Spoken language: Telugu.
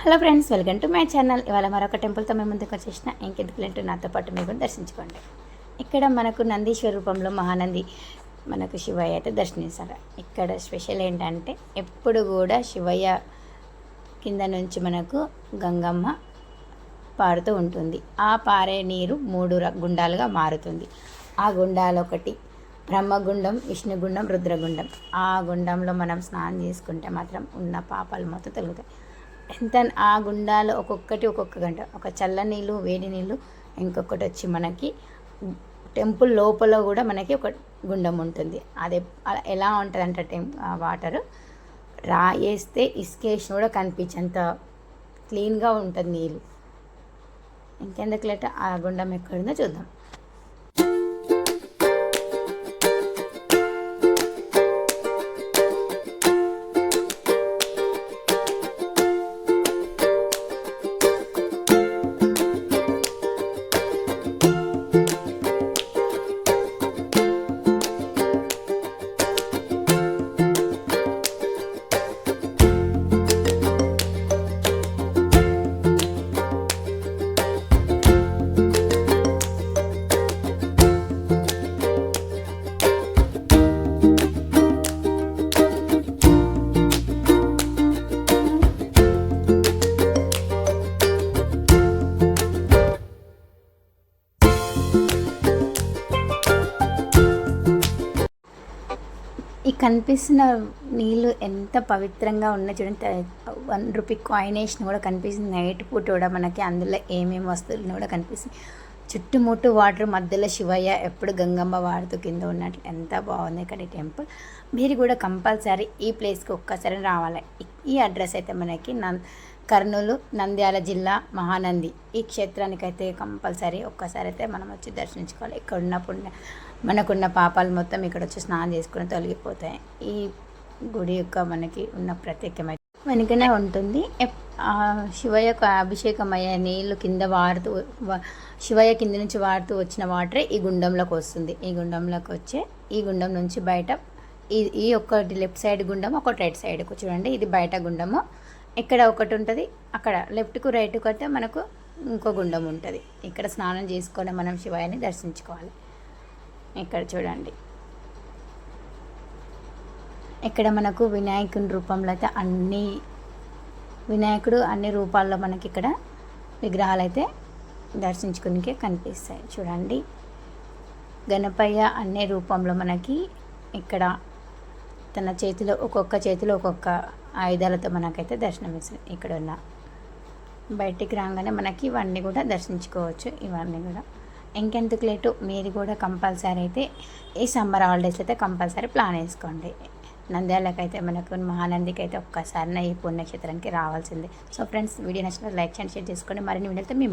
Hello friends, welcome to my channel. ఇవాళ మరొక టెంపుల్తో మేము ముందుకు వచ్చేసిన. ఇంకెందుకులేంటూ నాతో పాటు మీరు కూడా దర్శించుకోండి. ఇక్కడ మనకు నందీశ్వర రూపంలో మహానంది మనకు శివయ్య అయితే దర్శనిస్తారు. ఇక్కడ స్పెషల్ ఏంటంటే ఎప్పుడు కూడా శివయ్య కింద నుంచి మనకు గంగమ్మ పారుతూ ఉంటుంది. ఆ పారే నీరు 3 గుండాలుగా మారుతుంది. ఆ గుండాలు ఒకటి బ్రహ్మగుండం, విష్ణుగుండం, రుద్రగుండం. ఆ గుండంలో మనం స్నానం చేసుకుంటే మాత్రం ఉన్న పాపాలు మొత్తం తొలుగుతాయి. ఎంత ఆ గుండాలు ఒక్కొక్కటి ఒక్కొక్క గంట, ఒక చల్ల నీళ్ళు, వేడి నీళ్ళు, ఇంకొకటి వచ్చి మనకి టెంపుల్ లోపల కూడా మనకి ఒక గుండం ఉంటుంది. అది ఎలా ఉంటుంది అంటే వాటరు రాయేస్తే ఇసుకేసిన కూడా కనిపించేంత క్లీన్గా ఉంటుంది నీళ్ళు. ఇంకెందుకు లేట ఆ గుండం ఎక్కడుందో చూద్దాం. ఈ కనిపిస్తున్న నీళ్ళు ఎంత పవిత్రంగా ఉన్నాయి చూడండి. 1 రూపీ కాయిన్ వేసిన కూడా కనిపిస్తుంది. నైట్ పూట కూడా మనకి అందులో ఏమేమి వస్తువులు కూడా కనిపిస్తుంది. చుట్టుముట్టు వాటర్, మధ్యలో శివయ్య, ఎప్పుడు గంగమ్మ వాడుతూ కింద ఉన్నట్లు ఎంత బాగుంది ఇక్కడ ఈ టెంపుల్. మీరు కూడా కంపల్సరీ ఈ ప్లేస్కి ఒక్కసారి రావాలి. ఈ అడ్రస్ అయితే మనకి కర్నూలు, నంద్యాల జిల్లా, మహానంది. ఈ క్షేత్రానికి అయితే కంపల్సరీ ఒక్కసారి అయితే మనం వచ్చి దర్శించుకోవాలి. ఇక్కడ ఉన్న మనకున్న పాపాలు మొత్తం ఇక్కడ వచ్చి స్నానం చేసుకుని తొలగిపోతాయి. ఈ గుడి యొక్క మనకి ఉన్న ప్రత్యేకమైన వెనుకనే ఉంటుంది. శివయ్యకు అభిషేకం అయ్యే నీళ్ళు కింద వాడుతూ, శివయ్య కింద నుంచి వాడుతూ వచ్చిన వాటరే ఈ గుండంలోకి వస్తుంది. ఈ గుండంలోకి వచ్చే ఈ గుండం నుంచి బయట ఈ ఒకటి లెఫ్ట్ సైడ్ గుండం, ఒకటి రైట్ సైడ్కు చూడండి. ఇది బయట గుండము. ఇక్కడ ఒకటి ఉంటుంది, అక్కడ లెఫ్ట్కు రైట్కు అయితే మనకు ఇంకో గుండం ఉంటుంది. ఇక్కడ స్నానం చేసుకొని మనం శివయ్యని దర్శించుకోవాలి. ఇక్కడ చూడండి, ఇక్కడ మనకు వినాయకుని రూపంలో అయితే వినాయకుడు అన్ని రూపాల్లో మనకి ఇక్కడ విగ్రహాలు అయితే దర్శించుకునికే కనిపిస్తాయి. చూడండి, గణపయ్య అన్ని రూపంలో మనకి ఇక్కడ తన చేతిలో ఒక్కొక్క ఆయుధాలతో మనకైతే దర్శనమిస్తుంది. ఇక్కడ ఉన్న బయటికి రాగానే మనకి ఇవన్నీ కూడా దర్శించుకోవచ్చు. ఇవన్నీ కూడా ఇంకెందుకు లేటు, మీరు కూడా కంపల్సరీ అయితే ఈ సమ్మర్ హాలిడేస్ అయితే కంపల్సరీ ప్లాన్ వేసుకోండి. నంద్యాలకైతే మనకు మహానందికి అయితే ఒక్కసారి ఈ పుణ్యక్షేత్రానికి రావాల్సిందే. సో ఫ్రెండ్స్, వీడియో నచ్చినట్లయితే లైక్ చేయండి, షేర్ చేసుకోండి. మరిన్ని వీడియోతో మేము